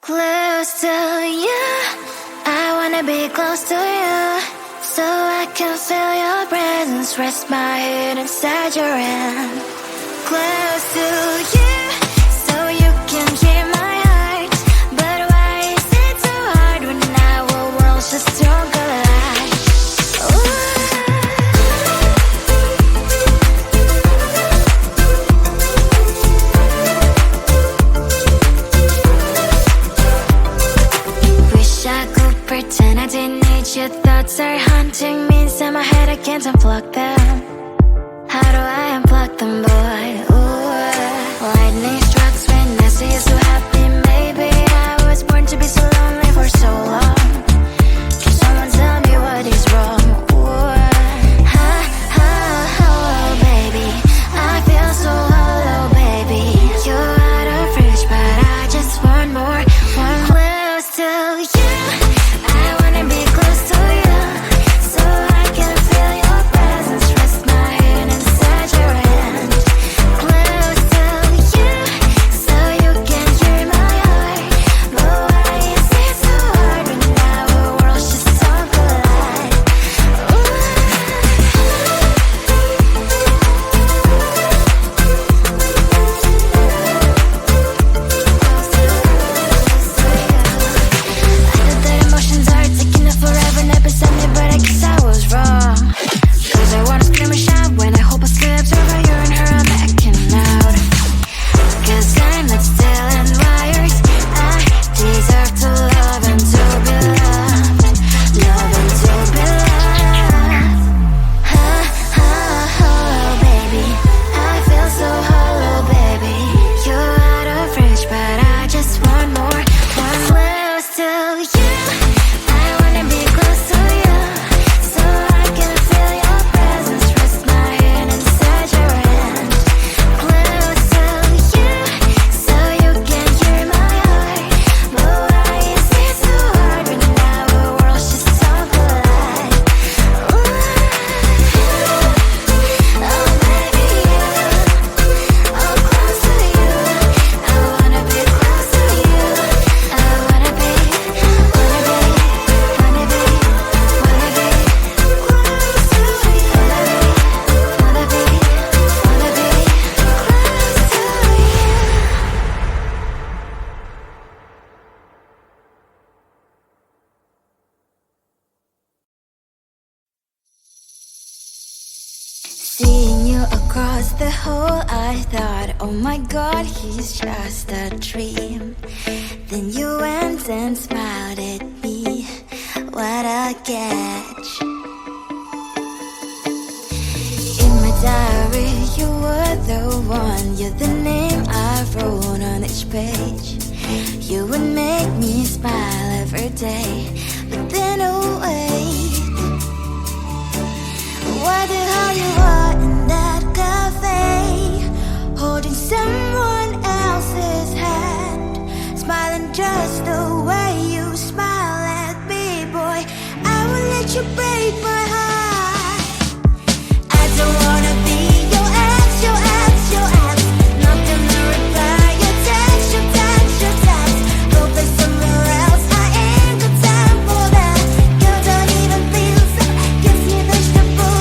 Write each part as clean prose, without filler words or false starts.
Close to you, I wanna be close to you, so I can feel your presence, rest my head inside your hand. Close to you, so you can hear my heart, but why is it so hard when our worlds just don't collide? Pretend I didn't need your thoughts are haunting me inside my head, I can't unplug them. How do I unplug them, boy? Ooh, lightning strikes when I see you so happy. Maybe I was born to be so lonely for so long. Can someone tell me what is wrong? Ooh, oh, baby, I feel so hollow, baby. You're out of reach, but I just want more, one close to you. Seeing you across the hall, I thought, oh my god, he's just a dream. Then you went and smiled at me, what a catch. In my diary, you were the one, you're the name I wrote on each page. You would make me smile every day, but then oh wait, what the hell you are in that cafe, holding someone else's hand, smiling just the way you smile at me, boy. I will let you break my heart. I don't wanna be your ex, your ex, your ex. Not gonna reply your text, your text, your text. Go play somewhere else, I ain't got time for that. Girl, don't even feel so, gives me vegetable.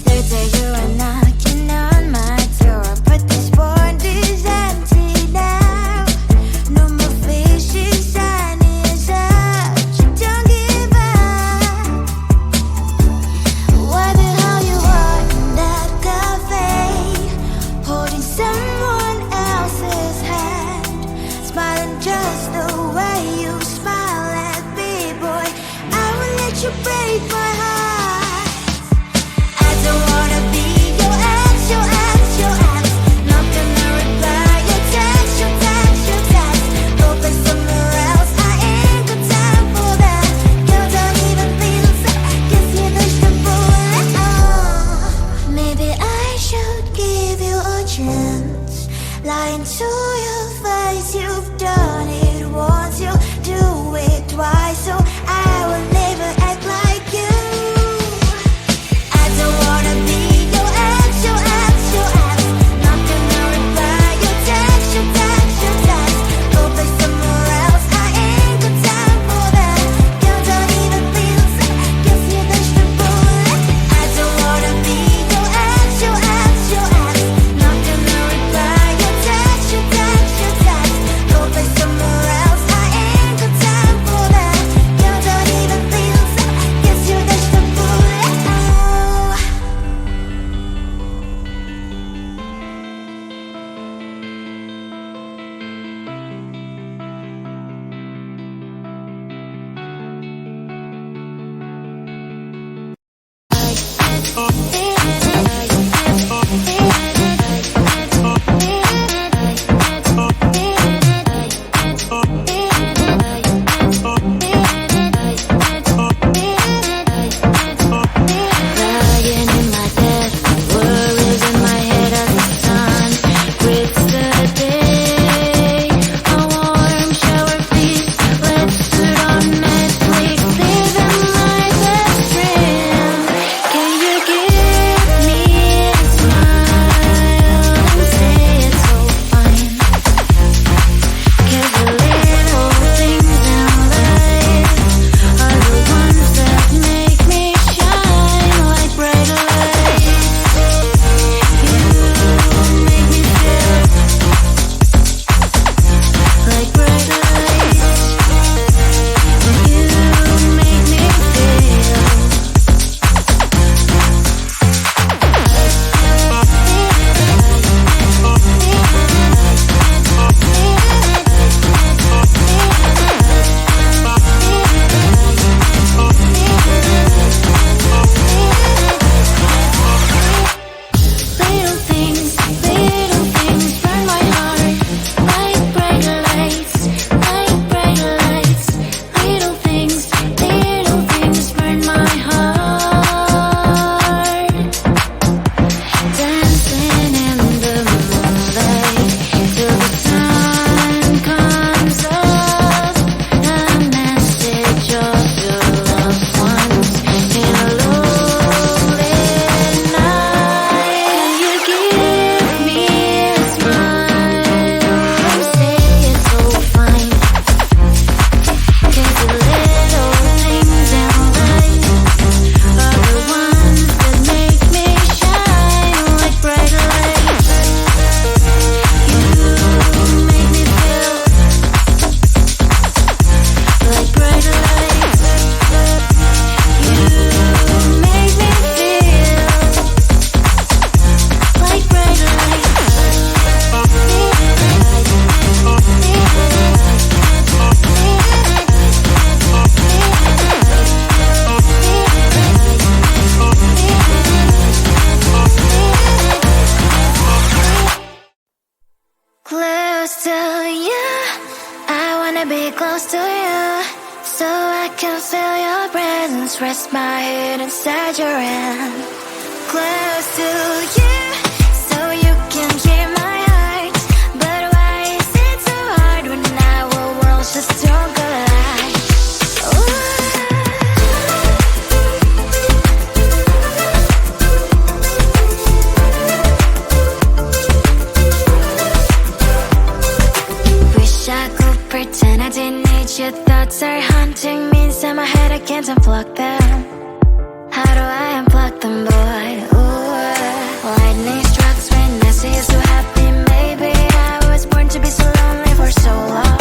Third day you are knocking on my door, but this phone is empty now. No more faces, sun is out. You don't give up. What the hell you are in that cafe, holding someone else's hand, smiling just the way you smile at me, boy. I will let you break my heart. I don't wanna be your ex, your ex, your ex. Not gonna reply your text, your text, your text. Go play somewhere else, I ain't got time for that. Girl, don't even feel so, gives me vegetable. Maybe I should give you a chance. Lying to your face, you've done it once, you do it twice, so I will never act like you. I don't wanna be your ex, your ex, your ex. Not gonna reply your to you. I wanna be close to you, so I can feel your presence. Rest my head inside your hand. Close to you, so you can hear my heart. But why is it so hard when our worlds just don't collide? Wish I could pretend I didn't need your thoughts are haunting me inside my head. I can't unplug them. How do I unplug them, boy? Ooh, lightning strikes when I see you so happy. Maybe I was born to be so lonely for so long.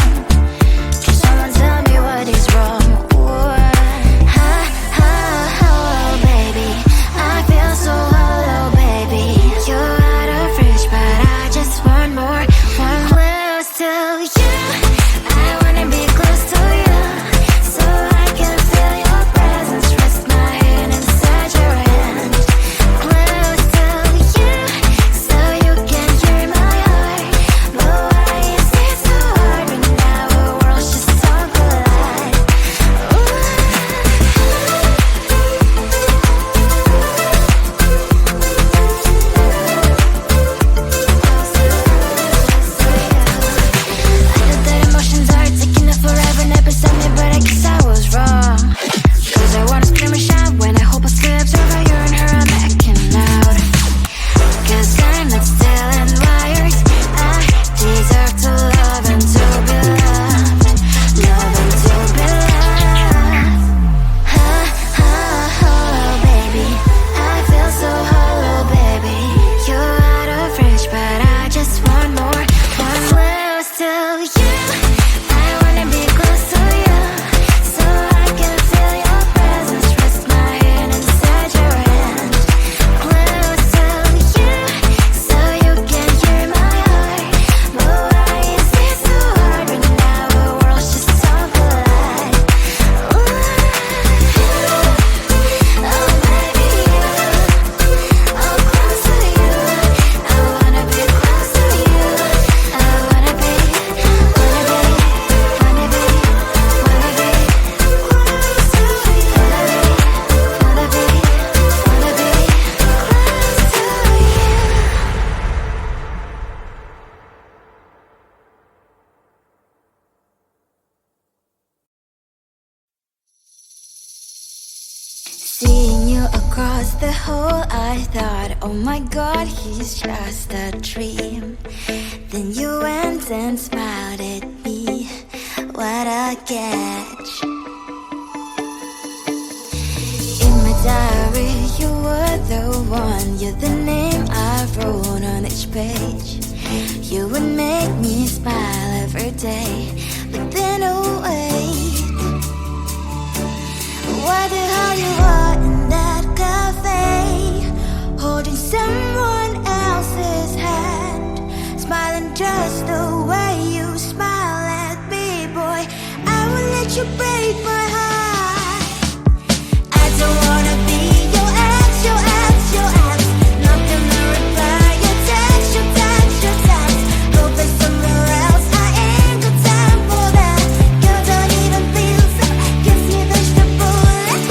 Can someone tell me what is wrong? Ooh, oh, baby, I feel so hollow, baby. You're out of reach, but I just want more. One close to you. I wanna be close to you, so I can feel your presence. Rest my head inside your hand. Close to you, so you can hear my heart. But why is it so hard when our worlds just don't collide? I know that emotions are taking up forever, never beside me, but I guess I was wrong. Cause I wanna scream and shout when I hope I slips over you and her, I'm backing out. Cause I'm not still and wired. I deserve to love and to be loved. Love and to be loved. Oh, baby, I feel so hollow, baby. You're out of reach, but I just want more. One close to you. I wanna be close to you, so I can feel your presence. Rest my head inside your hand. Close to you, so you can hear my heart. But why is it so hard when our worlds just don't collide? Oh, baby, oh, close to you. I wanna be close to you. I wanna be close to you. Seeing you across the hall, I thought, oh my god, he's just a dream. Then you went and smiled at me. What a catch. In my diary, you were the one. You're the name I wrote on each page. You would make me smile every day. But then, oh wait, what the hell you are in that cafe, holding someone else's hand, smiling just the way you smile at me, boy. I will let you break my heart. I don't wanna be your ex, your ex, your ex. Not gonna reply your text, your text, your text. Go play somewhere else, I ain't got time for that. You don't even feel so, guess you dodged the bullet.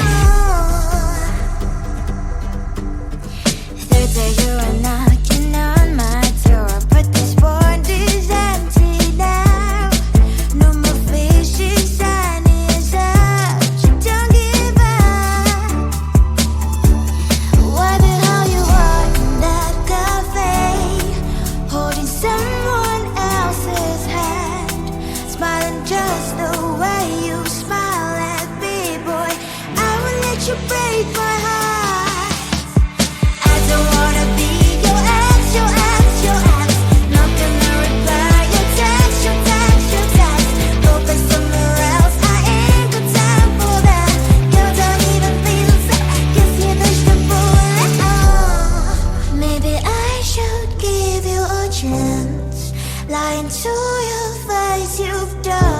Third day you are knocking on my door, but this board is empty now. No more fishes, sun is up. You don't give up. What the hell you are in that cafe, holding someone else's hand, smiling just the way you smile at me, boy. I will let you break my heart. I don't wanna be your ex, your ex, your ex. Not gonna reply your text, your text, your text. Go play somewhere else, I ain't got time for that. You don't even feel so, guess you dodged the bullet. Maybe I should give you a chance. Lying to your face, you've done